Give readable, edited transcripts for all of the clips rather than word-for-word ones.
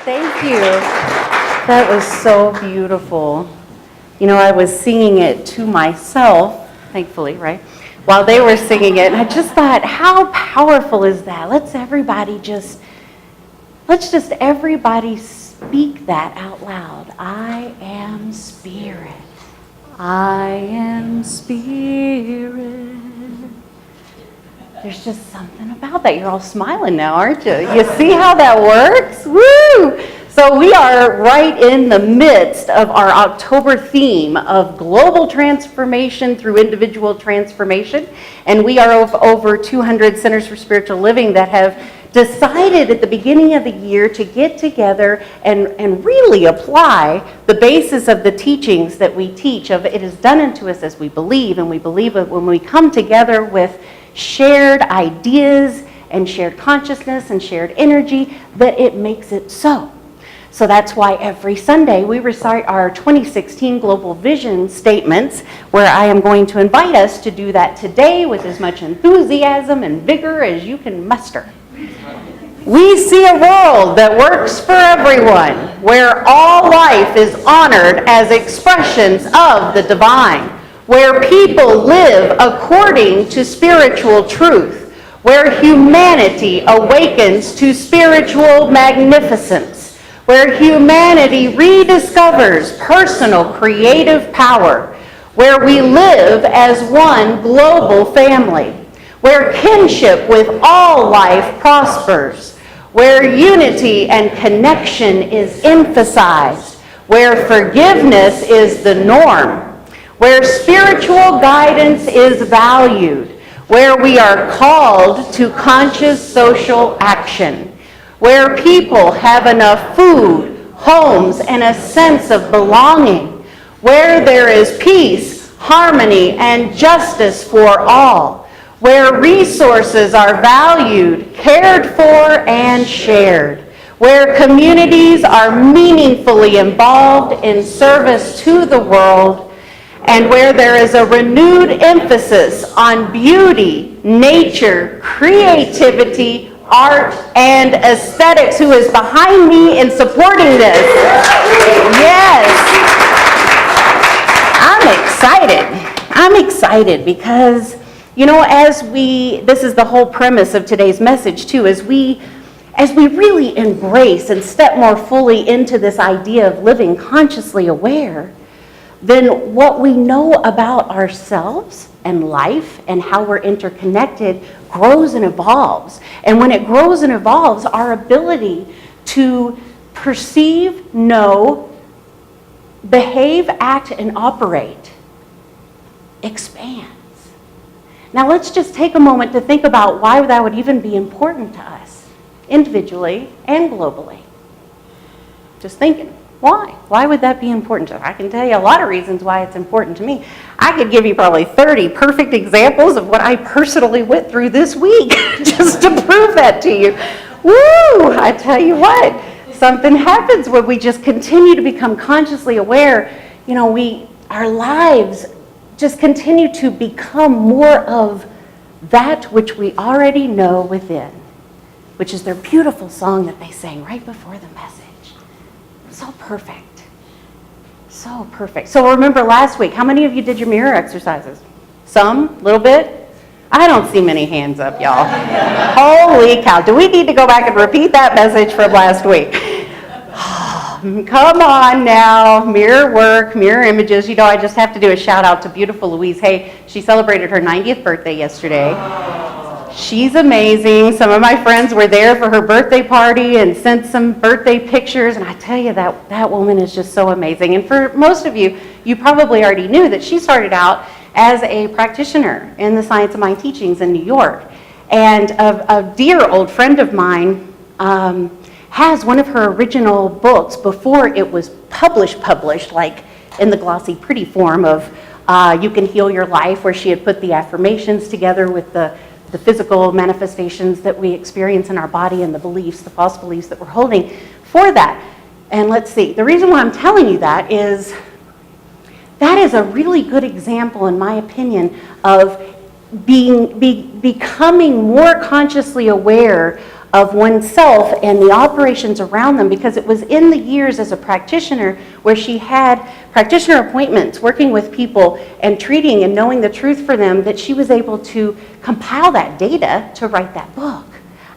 Thank you. That was so beautiful. You know, I was singing it to myself, thankfully, right? While they were singing it, and I just thought, how powerful is that? Let's just everybody speak that out loud. I am spirit. I am spirit. There's just something about that. You're all smiling now, aren't you? You see how that works? Woo! So we are right in the midst of our October theme of global transformation through individual transformation. And we are of over 200 Centers for Spiritual Living that have decided at the beginning of the year to get together and really apply the basis of the teachings that we teach of it is done unto us as we believe. And we believe that when we come together with shared ideas and shared consciousness and shared energy, that it makes it so. So that's why every Sunday we recite our 2016 Global Vision statements, where I am going to invite us to do that today with as much enthusiasm and vigor as you can muster. We see a world that works for everyone, where all life is honored as expressions of the divine, where people live according to spiritual truth, where humanity awakens to spiritual magnificence, where humanity rediscovers personal creative power, where we live as one global family, where kinship with all life prospers, where unity and connection is emphasized, where forgiveness is the norm, where spiritual guidance is valued, where we are called to conscious social action, where people have enough food, homes, and a sense of belonging, where there is peace, harmony, and justice for all, where resources are valued, cared for, and shared, where communities are meaningfully involved in service to the world, and where there is a renewed emphasis on beauty, nature, creativity, art, and aesthetics. Who is behind me in supporting this? Yes. I'm excited because, you know, this is the whole premise of today's message too, as we really embrace and step more fully into this idea of living consciously aware, then what we know about ourselves and life and how we're interconnected grows and evolves. And when it grows and evolves, our ability to perceive, know, behave, act, and operate expands. Now let's just take a moment to think about why that would even be important to us, individually and globally. Just thinking. Why? Why would that be important to us? I can tell you a lot of reasons why it's important to me. I could give you probably 30 perfect examples of what I personally went through this week just to prove that to you. Woo! I tell you what, something happens when we just continue to become consciously aware. You know, our lives just continue to become more of that which we already know within, which is their beautiful song that they sang right before the message. So perfect. So perfect. So remember last week, how many of you did your mirror exercises? Some? A little bit? I don't see many hands up, y'all. Holy cow. Do we need to go back and repeat that message from last week? Come on now. Mirror work, mirror images. You know, I just have to do a shout out to beautiful Louise Hay. She celebrated her 90th birthday yesterday. She's amazing. Some of my friends were there for her birthday party and sent some birthday pictures. And I tell you, that woman is just so amazing. And for most of you, you probably already knew that she started out as a practitioner in the Science of Mind teachings in New York. And a dear old friend of mine has one of her original books before it was published, like in the glossy, pretty form of You Can Heal Your Life, where she had put the affirmations together with the physical manifestations that we experience in our body and the beliefs, the false beliefs that we're holding for that. And let's see, the reason why I'm telling you that is a really good example, in my opinion, of becoming more consciously aware of oneself and the operations around them, because it was in the years as a practitioner where she had practitioner appointments working with people and treating and knowing the truth for them that she was able to compile that data to write that book.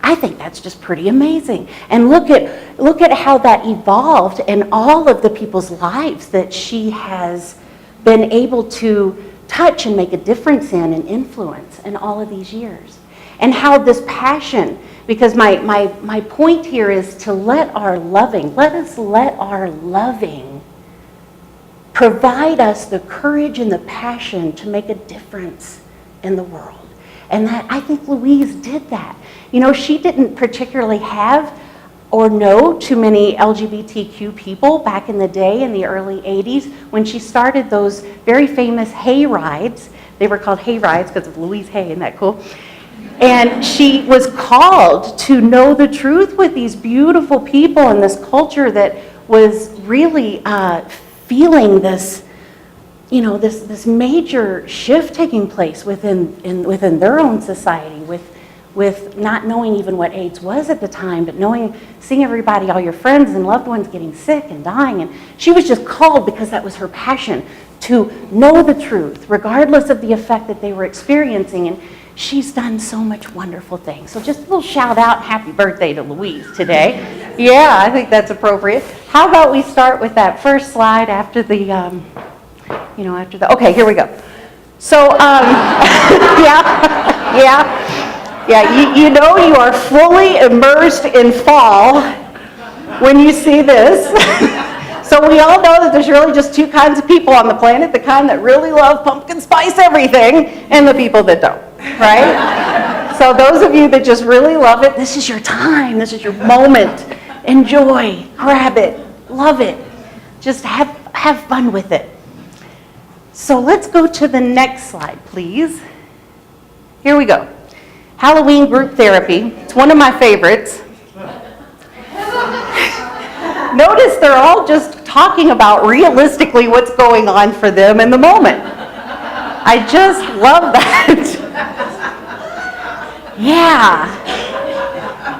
I think that's just pretty amazing. And look at how that evolved in all of the people's lives that she has been able to touch and make a difference in and influence in all of these years. And how this passion, because my point here is to let our loving provide us the courage and the passion to make a difference in the world. And that, I think Louise did that. You know, she didn't particularly have or know too many LGBTQ people back in the day in the early 80s when she started those very famous hay rides. They were called hay rides because of Louise Hay, isn't that cool? And she was called to know the truth with these beautiful people and this culture that was really feeling this, you know, this major shift taking place within their own society, with not knowing even what AIDS was at the time, but seeing everybody, all your friends and loved ones getting sick and dying. And she was just called because that was her passion, to know the truth, regardless of the effect that they were experiencing. And she's done so much wonderful things. So just a little shout out, happy birthday to Louise today. Yeah, I think that's appropriate. How about we start with that first slide after the, okay, here we go. So, you know you are fully immersed in fall when you see this. So we all know that there's really just two kinds of people on the planet, the kind that really love pumpkin spice everything, and the people that don't, right? So those of you that just really love it, this is your time, this is your moment. Enjoy, grab it, love it. Just have fun with it. So let's go to the next slide, please. Here we go. Halloween group therapy. It's one of my favorites. Notice they're all just talking about realistically what's going on for them in the moment. I just love that. Yeah.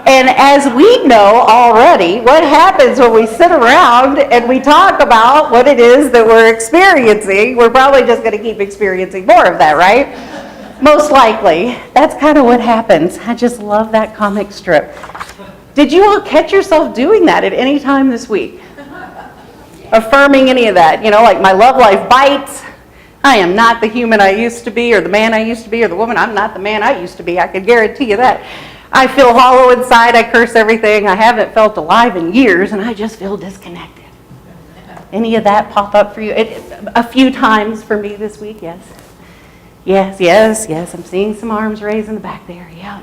And as we know already, what happens when we sit around and we talk about what it is that we're experiencing, we're probably just going to keep experiencing more of that, right? Most likely. That's kind of what happens. I just love that comic strip. Did you all catch yourself doing that at any time this week? Affirming any of that? You know, like my love life bites. I am not the human I used to be, or the man I used to be, or the woman. I'm not the man I used to be. I can guarantee you that. I feel hollow inside. I curse everything. I haven't felt alive in years, and I just feel disconnected. Any of that pop up for you? A few times for me this week, yes. Yes. I'm seeing some arms raised in the back there, yeah.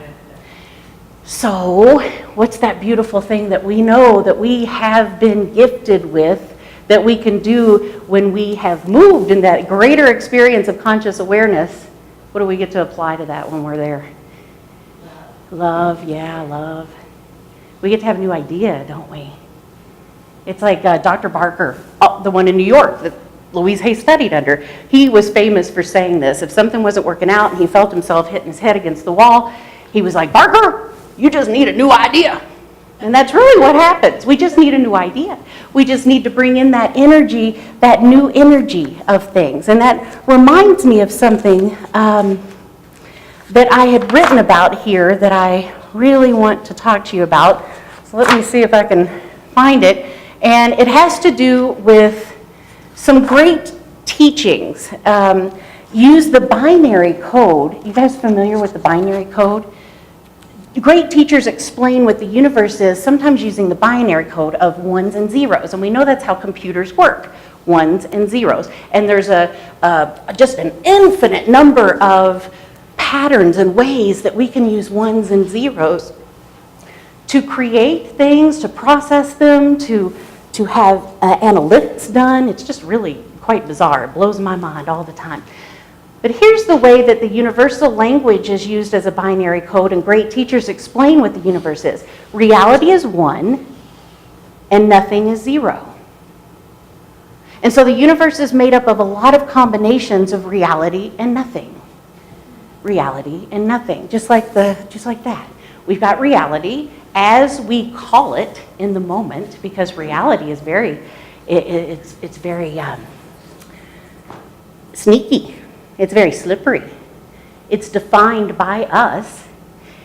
So, what's that beautiful thing that we know that we have been gifted with, that we can do when we have moved in that greater experience of conscious awareness? What do we get to apply to that when we're there? Love, yeah, love. We get to have a new idea, don't we? It's like Dr. Barker, the one in New York that Louise Hay studied under. He was famous for saying this. If something wasn't working out and he felt himself hitting his head against the wall, he was like, Barker, you just need a new idea. And that's really what happens. We just need a new idea. We just need to bring in that energy, that new energy of things. And that reminds me of something that I had written about here that I really want to talk to you about. So let me see if I can find it. And it has to do with some great teachings. Use the binary code. You guys familiar with the binary code? Great teachers explain what the universe is, sometimes using the binary code of ones and zeros. And we know that's how computers work, ones and zeros. And there's just an infinite number of patterns and ways that we can use ones and zeros to create things, to process them, to have analytics done. It's just really quite bizarre. It blows my mind all the time. But here's the way that the universal language is used as a binary code, and great teachers explain what the universe is. Reality is 1, and nothing is 0. And so the universe is made up of a lot of combinations of reality and nothing. Reality and nothing, just like that. We've got reality, as we call it in the moment, because reality is very, it's very sneaky. It's very slippery. It's defined by us.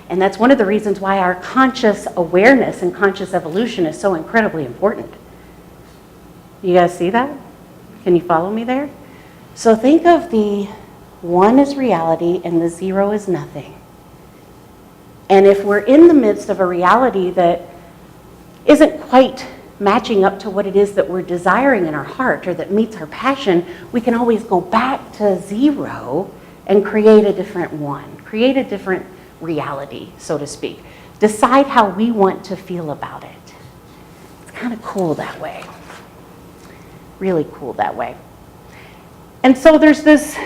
And that's one of the reasons why our conscious awareness and conscious evolution is so incredibly important. You guys see that? Can you follow me there? So think of the 1 is reality and the 0 is nothing. And if we're in the midst of a reality that isn't quite matching up to what it is that we're desiring in our heart or that meets our passion, we can always go back to 0 and create a different 1, create a different reality, so to speak. Decide how we want to feel about it. It's kind of cool that way. Really cool that way. And so there's this,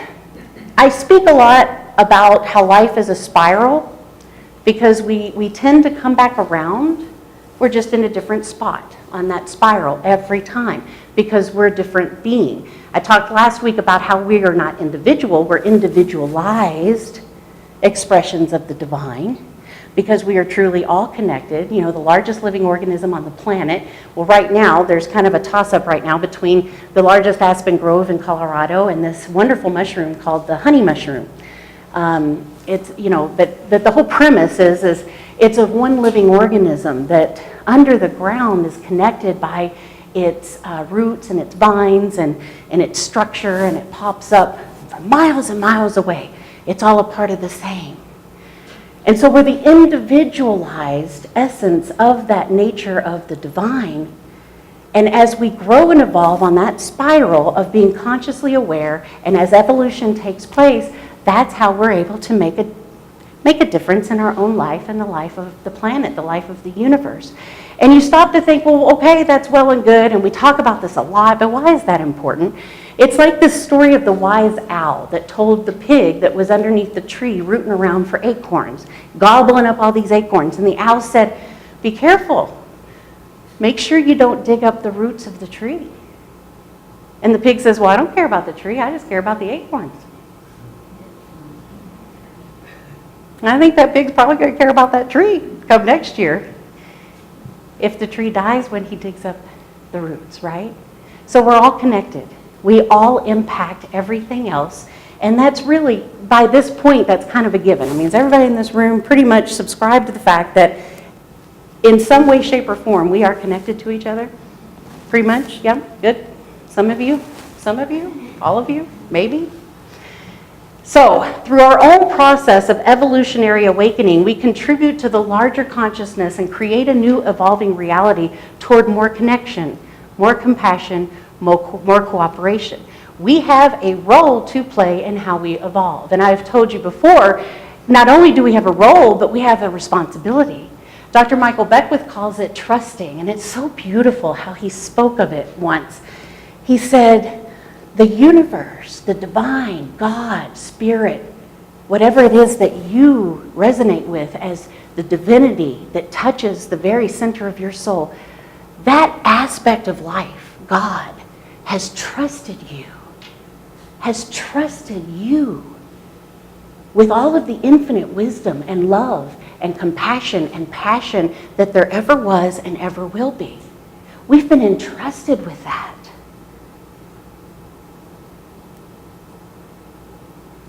I speak a lot about how life is a spiral because we tend to come back around. We're just in a different spot on that spiral every time because we're a different being. I talked last week about how we are not individual, we're individualized expressions of the divine because we are truly all connected. You know, the largest living organism on the planet. Well, right now, there's kind of a toss-up right now between the largest aspen grove in Colorado and this wonderful mushroom called the honey mushroom. It's, you know, but the whole premise is it's a one living organism that under the ground is connected by its roots and its vines and its structure, and it pops up from miles and miles away. It's all a part of the same. And so we're the individualized essence of that nature of the divine. And as we grow and evolve on that spiral of being consciously aware, and as evolution takes place, that's how we're able to make a difference in our own life and the life of the planet, the life of the universe. And you stop to think, well, okay, that's well and good, and we talk about this a lot, but why is that important? It's like this story of the wise owl that told the pig that was underneath the tree rooting around for acorns, gobbling up all these acorns. And the owl said, be careful. Make sure you don't dig up the roots of the tree. And the pig says, well, I don't care about the tree. I just care about the acorns. And I think that pig's probably going to care about that tree come next year if the tree dies when he digs up the roots, right? So we're all connected. We all impact everything else. And that's really, by this point, that's kind of a given. I mean, everybody in this room pretty much subscribe to the fact that in some way, shape, or form, we are connected to each other? Pretty much, yeah, good. Some of you, all of you, maybe. So, through our own process of evolutionary awakening, we contribute to the larger consciousness and create a new evolving reality toward more connection, more compassion, more cooperation. We have a role to play in how we evolve. And I've told you before, not only do we have a role, but we have a responsibility. Dr. Michael Beckwith calls it trusting, and it's so beautiful how he spoke of it once. He said, the universe, the divine, God, spirit, whatever it is that you resonate with as the divinity that touches the very center of your soul, that aspect of life, God, has trusted you with all of the infinite wisdom and love and compassion and passion that there ever was and ever will be. We've been entrusted with that.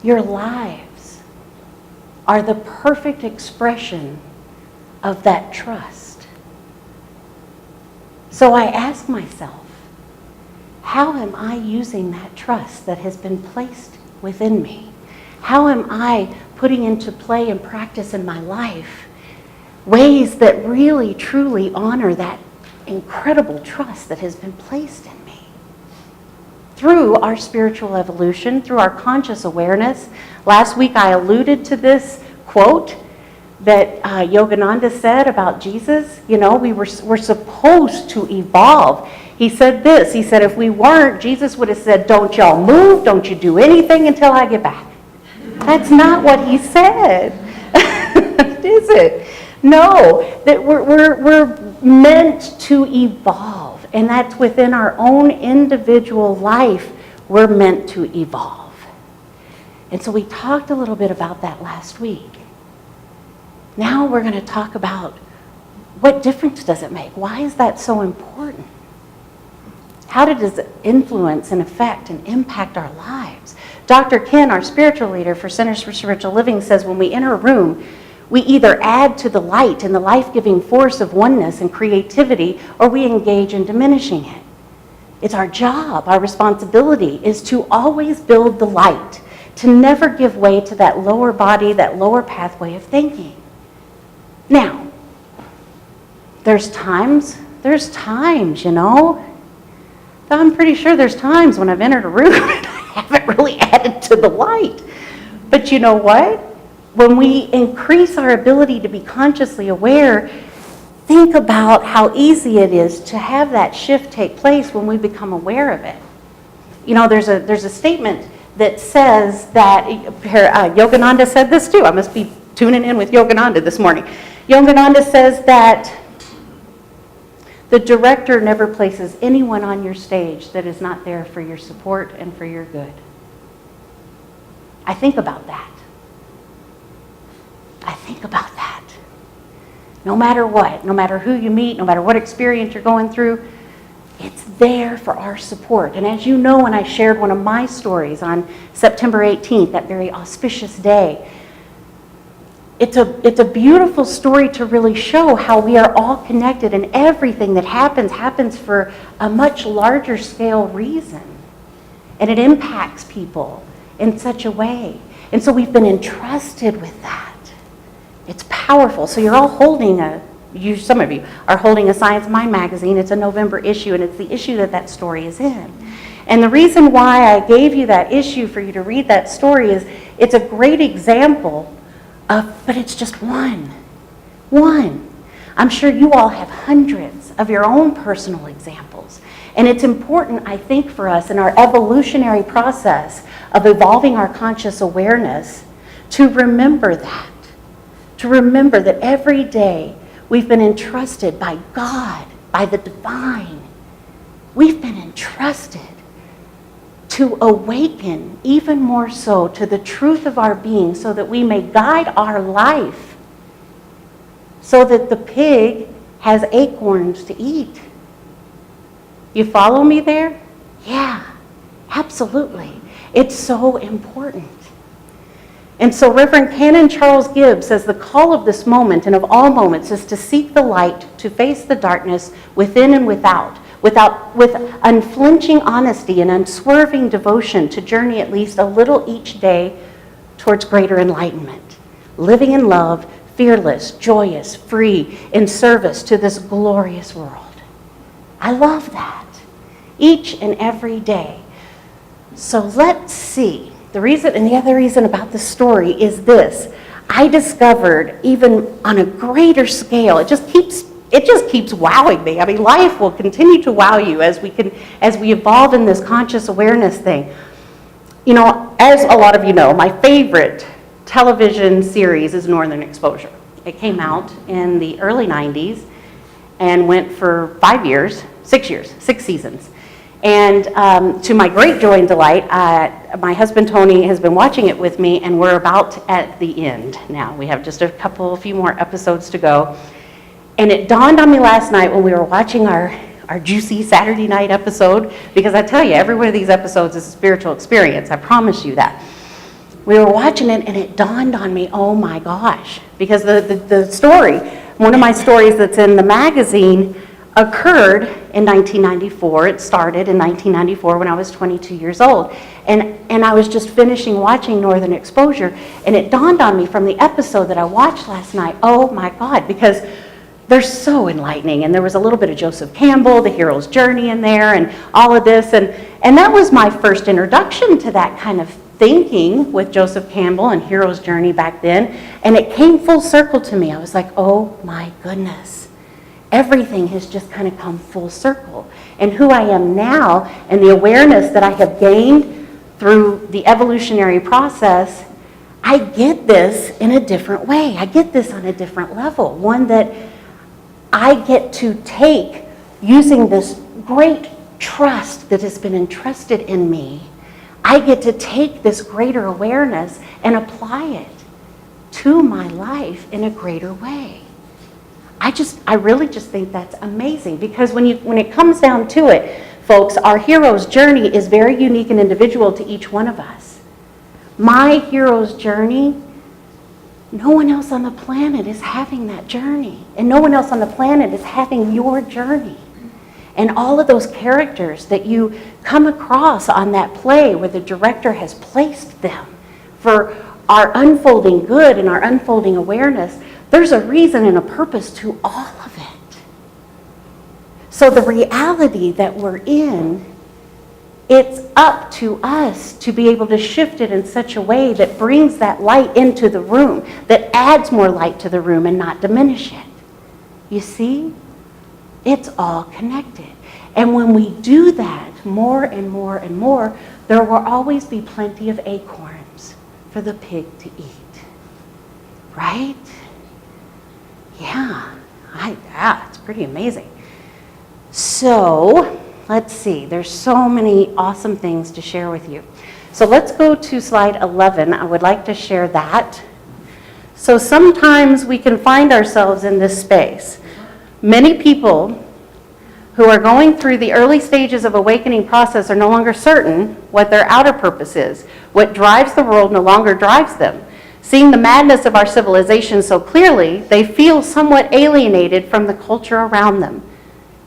Your lives are the perfect expression of that trust. So I ask myself, how am I using that trust that has been placed within me? How am I putting into play and practice in my life ways that really, truly honor that incredible trust that has been placed in me? Through our spiritual evolution, through our conscious awareness. Last week I alluded to this quote that Yogananda said about Jesus. You know, we're supposed to evolve. He said this, he said, if we weren't, Jesus would have said, don't y'all move, don't you do anything until I get back. That's not what he said, is it? No, that we're meant to evolve, and that's within our own individual life, we're meant to evolve. And so we talked a little bit about that last week. Now we're going to talk about What difference does it make? Why is that so important? How does it influence and affect and impact our lives? Dr. Ken, our spiritual leader for Centers for Spiritual Living, says when we enter a room, we either add to the light and the life-giving force of oneness and creativity, or we engage in diminishing it. It's our job, our responsibility is to always build the light, to never give way to that lower body, that lower pathway of thinking. Now, there's times, you know. I'm pretty sure there's times when I've entered a room and I haven't really added to the light. But you know what? When we increase our ability to be consciously aware, think about how easy it is to have that shift take place when we become aware of it. You know, there's a statement that says that, Yogananda said this too. I must be tuning in with Yogananda this morning. Yogananda says that the director never places anyone on your stage that is not there for your support and for your good. I think about that. No matter what, no matter who you meet, no matter what experience you're going through, it's there for our support. And as you know, when I shared one of my stories on September 18th, that very auspicious day, it's a beautiful story to really show how we are all connected, and everything that happens for a much larger scale reason. And it impacts people in such a way. And so we've been entrusted with that. It's powerful. So you're all holding some of you are holding a Science Mind magazine. It's a November issue, and it's the issue that story is in. And the reason why I gave you that issue for you to read that story is it's a great example but it's just one. I'm sure you all have hundreds of your own personal examples. And it's important, I think, for us in our evolutionary process of evolving our conscious awareness to remember that. To remember that every day we've been entrusted by God, by the divine. We've been entrusted to awaken even more so to the truth of our being so that we may guide our life so that the pig has acorns to eat. You follow me there? Yeah, absolutely. It's so important. And so Reverend Canon Charles Gibbs says the call of this moment and of all moments is to seek the light, to face the darkness within and without, with unflinching honesty and unswerving devotion to journey at least a little each day towards greater enlightenment, living in love, fearless, joyous, free, in service to this glorious world. I love that. Each and every day. So let's see. The other reason about the story is this. I discovered, even on a greater scale, it just keeps wowing me. I mean, life will continue to wow you as we evolve in this conscious awareness thing. You know, as a lot of you know, my favorite television series is Northern Exposure. It came out in the early 90s and went for 6 seasons. And to my great joy and delight, my husband Tony has been watching it with me, and we're about at the end now. We have just a few more episodes to go. And it dawned on me last night when we were watching our juicy Saturday night episode, because I tell you, every one of these episodes is a spiritual experience, I promise you that. We were watching it, and it dawned on me, oh my gosh, because the story, one of my stories that's in the magazine, occurred in 1994. It started in 1994 when I was 22 years old. And I was just finishing watching Northern Exposure, and it dawned on me from the episode that I watched last night, oh my God, because they're so enlightening. And there was a little bit of Joseph Campbell, the hero's journey in there, and all of this. And that was my first introduction to that kind of thinking with Joseph Campbell and hero's journey back then. And it came full circle to me. I was like, oh my goodness. Everything has just kind of come full circle. And who I am now and the awareness that I have gained through the evolutionary process, I get this in a different way. I get this on a different level. One that I get to take using this great trust that has been entrusted in me. I get to take this greater awareness and apply it to my life in a greater way. I really just think that's amazing, because when it comes down to it, folks, our hero's journey is very unique and individual to each one of us. My hero's journey, no one else on the planet is having that journey, and no one else on the planet is having your journey. And all of those characters that you come across on that play where the director has placed them for our unfolding good and our unfolding awareness, there's a reason and a purpose to all of it. So the reality that we're in, it's up to us to be able to shift it in such a way that brings that light into the room, that adds more light to the room and not diminish it. You see? It's all connected. And when we do that more and more and more, there will always be plenty of acorns for the pig to eat. Right? Yeah, it's pretty amazing. So, let's see, there's so many awesome things to share with you. So let's go to slide 11. I would like to share that. So sometimes we can find ourselves in this space. Many people who are going through the early stages of awakening process are no longer certain what their outer purpose is. What drives the world no longer drives them. Seeing the madness of our civilization so clearly, they feel somewhat alienated from the culture around them.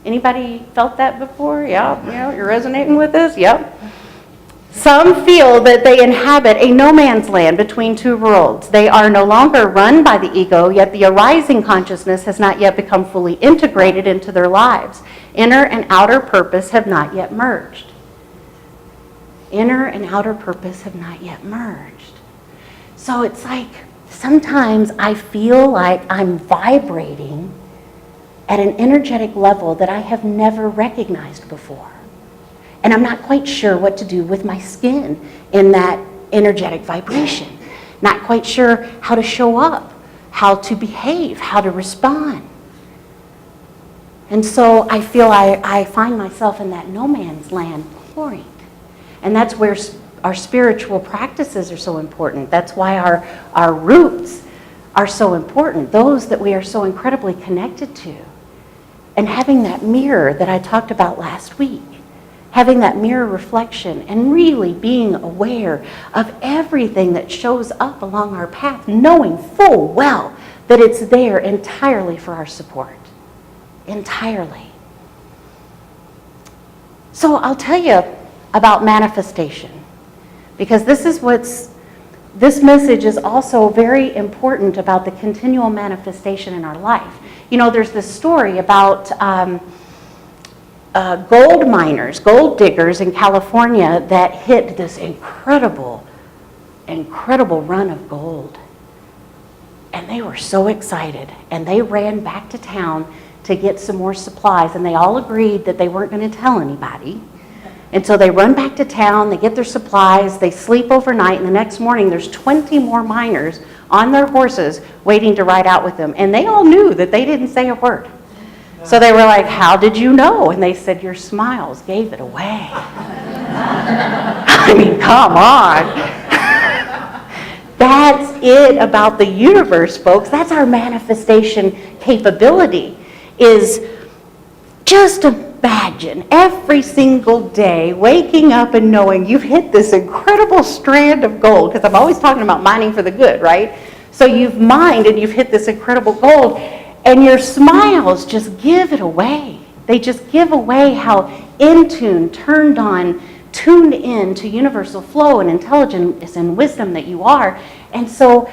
Anybody felt that before? Yeah, you're resonating with this? Yep. Some feel that they inhabit a no man's land between two worlds. They are no longer run by the ego, yet the arising consciousness has not yet become fully integrated into their lives. Inner and outer purpose have not yet merged. Inner and outer purpose have not yet merged. So it's like sometimes I feel like I'm vibrating at an energetic level that I have never recognized before. And I'm not quite sure what to do with my skin in that energetic vibration. Not quite sure how to show up, how to behave, how to respond. And so I feel I find myself in that no man's land point. And that's where our spiritual practices are so important. That's why our roots are so important, those that we are so incredibly connected to. And having that mirror that I talked about last week, having that mirror reflection and really being aware of everything that shows up along our path, knowing full well that it's there entirely for our support. Entirely. So I'll tell you about manifestation, because this message is also very important about the continual manifestation in our life. You know, there's this story about gold miners, gold diggers in California that hit this incredible run of gold. And they were so excited, and they ran back to town to get some more supplies, and they all agreed that they weren't going to tell anybody. And so they run back to town, they get their supplies, they sleep overnight, and the next morning there's 20 more miners on their horses waiting to ride out with them. And they all knew that they didn't say a word. So they were like, "How did you know?" And they said, "Your smiles gave it away." I mean, come on. That's it about the universe, folks. That's our manifestation capability, is just imagine every single day waking up and knowing you've hit this incredible strand of gold, because I'm always talking about mining for the good, right? So you've mined and you've hit this incredible gold, and your smiles just give it away. They just give away how in tune, turned on, tuned in to universal flow and intelligence and wisdom that you are. And so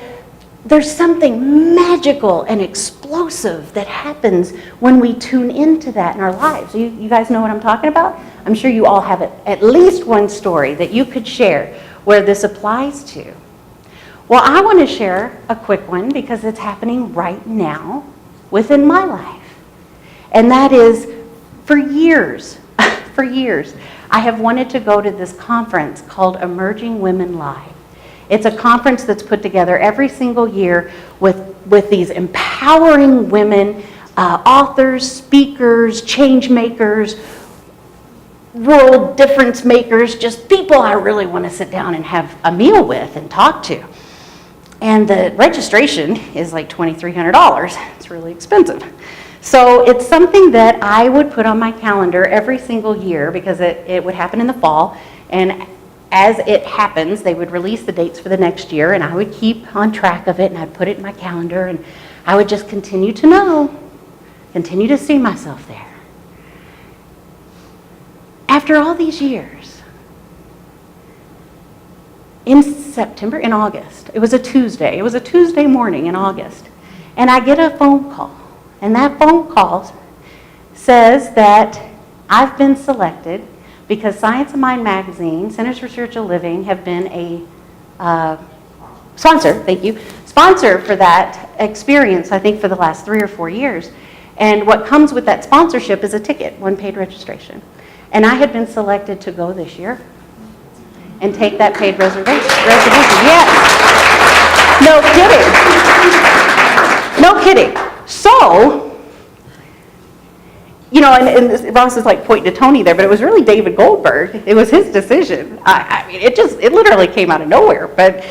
there's something magical and explosive that happens when we tune into that in our lives. You guys know what I'm talking about? I'm sure you all have at least one story that you could share where this applies to. Well, I want to share a quick one because it's happening right now within my life. And that is, for years, I have wanted to go to this conference called Emerging Women Live. It's a conference that's put together every single year with these empowering women, authors, speakers, change makers, world difference makers, just people I really want to sit down and have a meal with and talk to. And the registration is like $2,300. It's really expensive. So it's something that I would put on my calendar every single year because it would happen in the fall. And as it happens, they would release the dates for the next year, and I would keep on track of it, and I'd put it in my calendar, and I would just continue to know, continue to see myself there. After all these years, in August, it was a Tuesday morning in August, and I get a phone call, and that phone call says that I've been selected because Science of Mind magazine, Centers for Spiritual Living, have been a sponsor for that experience, I think, for the last 3 or 4 years. And what comes with that sponsorship is a ticket, one paid registration. And I had been selected to go this year and take that paid reservation. Yes. No kidding. So, you know, and Ross is like pointing to Tony there, but it was really David Goldberg. It was his decision. I mean, it literally came out of nowhere. But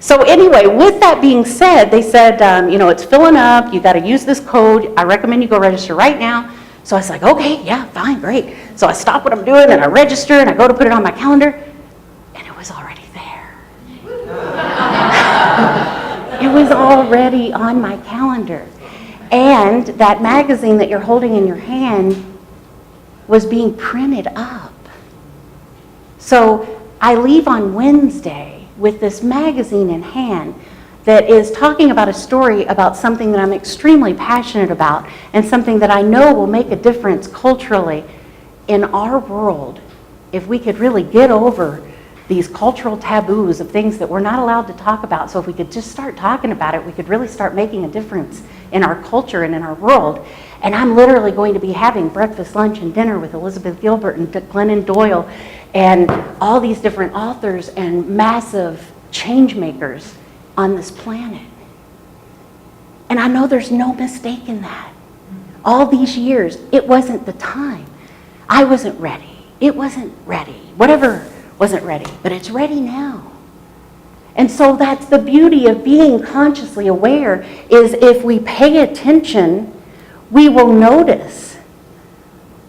so anyway, with that being said, they said, you know, it's filling up. You got to use this code. I recommend you go register right now. So I was like, okay, yeah, fine, great. So I stop what I'm doing and I register and I go to put it on my calendar, and it was already there. It was already on my calendar. And that magazine that you're holding in your hand was being printed up. So I leave on Wednesday with this magazine in hand that is talking about a story about something that I'm extremely passionate about and something that I know will make a difference culturally in our world if we could really get over these cultural taboos of things that we're not allowed to talk about. So if we could just start talking about it, we could really start making a difference in our culture and in our world. And I'm literally going to be having breakfast, lunch, and dinner with Elizabeth Gilbert and Glennon Doyle and all these different authors and massive change makers on this planet. And I know there's no mistake in that. All these years, it wasn't the time. I wasn't ready. It wasn't ready. Whatever wasn't ready, but it's ready now. And so that's the beauty of being consciously aware, is if we pay attention, we will notice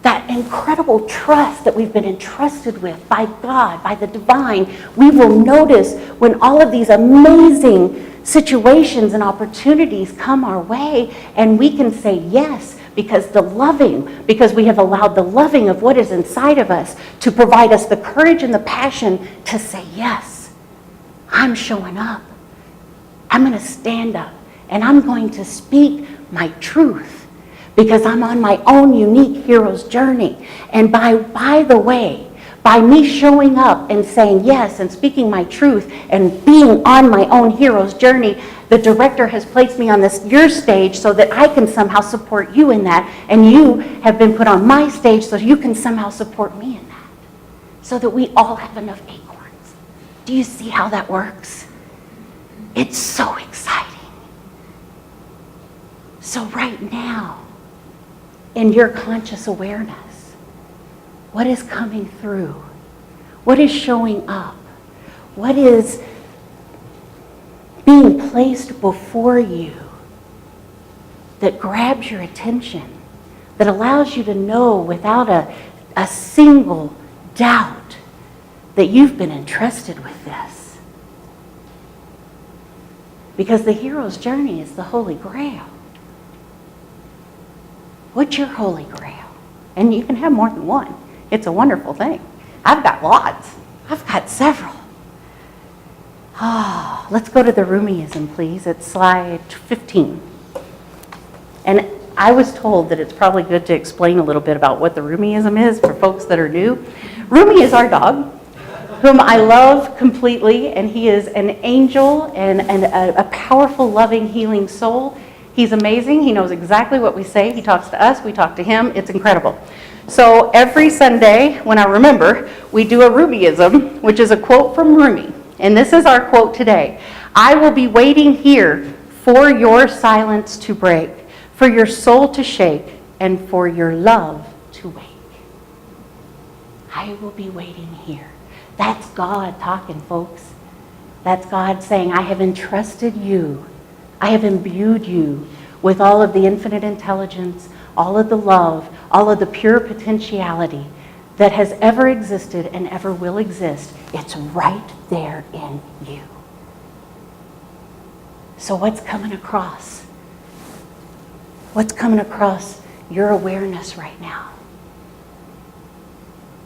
that incredible trust that we've been entrusted with by God, by the divine. We will notice when all of these amazing situations and opportunities come our way, and we can say yes, because we have allowed the loving of what is inside of us to provide us the courage and the passion to say yes. I'm showing up. I'm going to stand up, and I'm going to speak my truth, because I'm on my own unique hero's journey. And by the way, by me showing up and saying yes and speaking my truth and being on my own hero's journey, the director has placed me on your stage so that I can somehow support you in that, and you have been put on my stage so you can somehow support me in that, so that we all have enough acorns. Do you see how that works? It's so exciting. So right now, in your conscious awareness, what is coming through? What is showing up? What is being placed before you that grabs your attention, that allows you to know without a single doubt that you've been entrusted with this? Because the hero's journey is the Holy Grail. What's your Holy Grail? And you can have more than one. It's a wonderful thing. I've got lots. I've got several. Let's go to the Rumiism, please. It's slide 15. And I was told that it's probably good to explain a little bit about what the Rumiism is for folks that are new. Rumi is our dog, whom I love completely, and he is an angel and a powerful, loving, healing soul. He's amazing. He knows exactly what we say. He talks to us. We talk to him. It's incredible. So every Sunday, when I remember, we do a Rumiism, which is a quote from Rumi. And this is our quote today. I will be waiting here for your silence to break, for your soul to shake, and for your love to wake. I will be waiting here. That's God talking, folks. That's God saying, I have entrusted you, I have imbued you with all of the infinite intelligence, all of the love, all of the pure potentiality that has ever existed and ever will exist. It's right there in you. So what's coming across? What's coming across your awareness right now?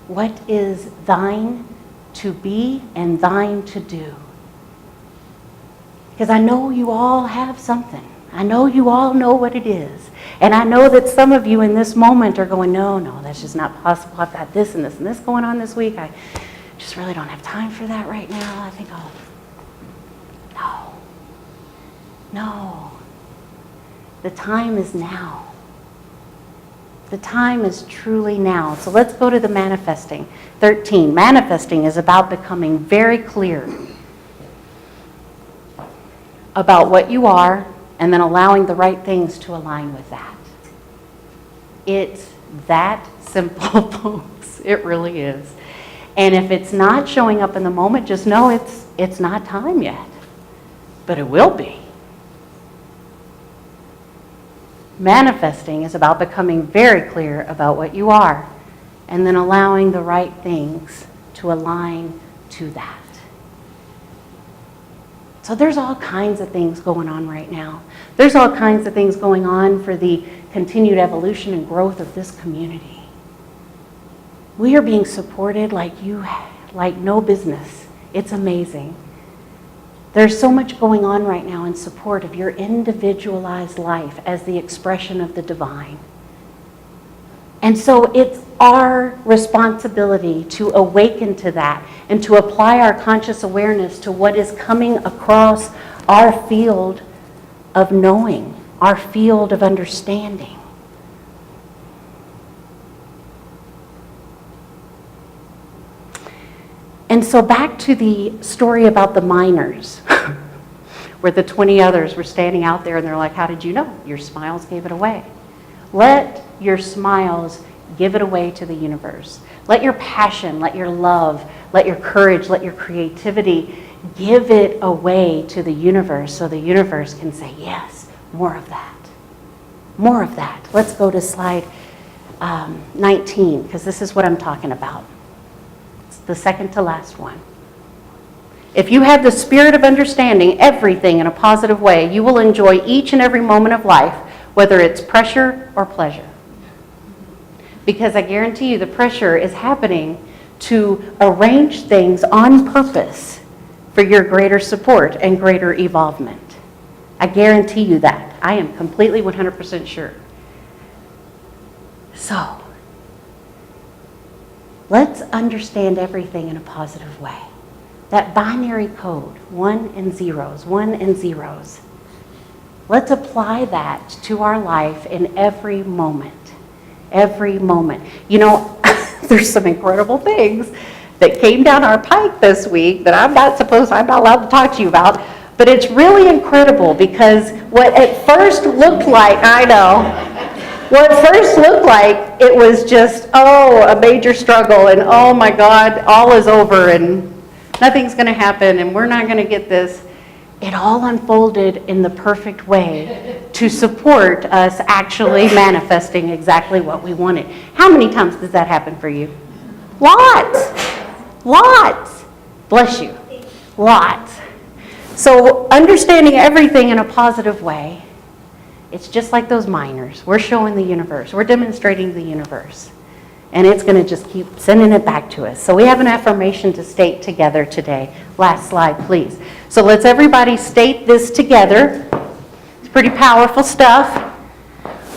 What is thine to be and thine to do? Because I know you all have something. I know you all know what it is. And I know that some of you in this moment are going, no, that's just not possible. I've got this and this and this going on this week. I just really don't have time for that right now. I think I'll... No. The time is now. The time is truly now. So let's go to the manifesting. 13. Manifesting is about becoming very clear about what you are and then allowing the right things to align with that. It's that simple, folks. It really is. And if it's not showing up in the moment, just know it's not time yet. But it will be. Manifesting is about becoming very clear about what you are and then allowing the right things to align to that. So there's all kinds of things going on right now. There's all kinds of things going on for the continued evolution and growth of this community. We are being supported like no business. It's amazing. There's so much going on right now in support of your individualized life as the expression of the divine. And so it's our responsibility to awaken to that and to apply our conscious awareness to what is coming across our field of knowing, our field of understanding. And so back to the story about the miners, where the 20 others were standing out there and they're like, how did you know? Your smiles gave it away. Let your smiles give it away to the universe. Let your passion, let your love, let your courage, let your creativity give it away to the universe so the universe can say, yes, more of that. More of that. Let's go to slide 19, because this is what I'm talking about. The second to last one. If you have the spirit of understanding everything in a positive way, you will enjoy each and every moment of life, whether it's pressure or pleasure. Because I guarantee you the pressure is happening to arrange things on purpose for your greater support and greater evolvement. I guarantee you that. I am completely 100% sure. So, let's understand everything in a positive way. That binary code, 1 and zeros, 1 and zeros. Let's apply that to our life in every moment. Every moment. You know, there's some incredible things that came down our pike this week that I'm not allowed to talk to you about, but it's really incredible because what at first looked like, what first looked like it was just, a major struggle and oh my God, all is over and nothing's going to happen and we're not going to get this. It all unfolded in the perfect way to support us actually manifesting exactly what we wanted. How many times does that happen for you? Lots. Bless you. Lots. So understanding everything in a positive way, it's just like those miners. We're showing the universe. We're demonstrating the universe. And it's going to just keep sending it back to us. So we have an affirmation to state together today. Last slide, please. So let's everybody state this together. It's pretty powerful stuff.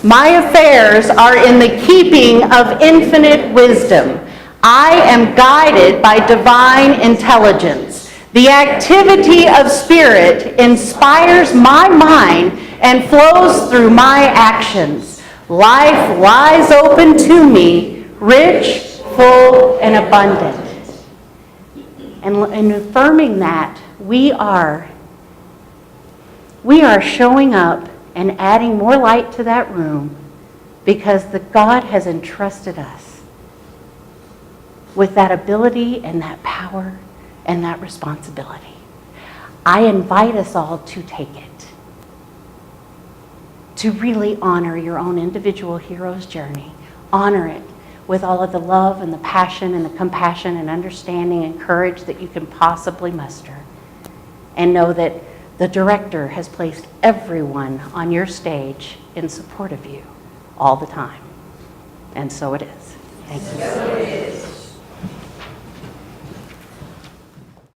My affairs are in the keeping of infinite wisdom. I am guided by divine intelligence. The activity of spirit inspires my mind and flows through my actions. Life lies open to me, rich, full, and abundant. And in affirming that, we are showing up and adding more light to that room because God has entrusted us with that ability and that power and that responsibility. I invite us all to take it, to really honor your own individual hero's journey. Honor it with all of the love and the passion and the compassion and understanding and courage that you can possibly muster. And know that the director has placed everyone on your stage in support of you all the time. And so it is. Thank you.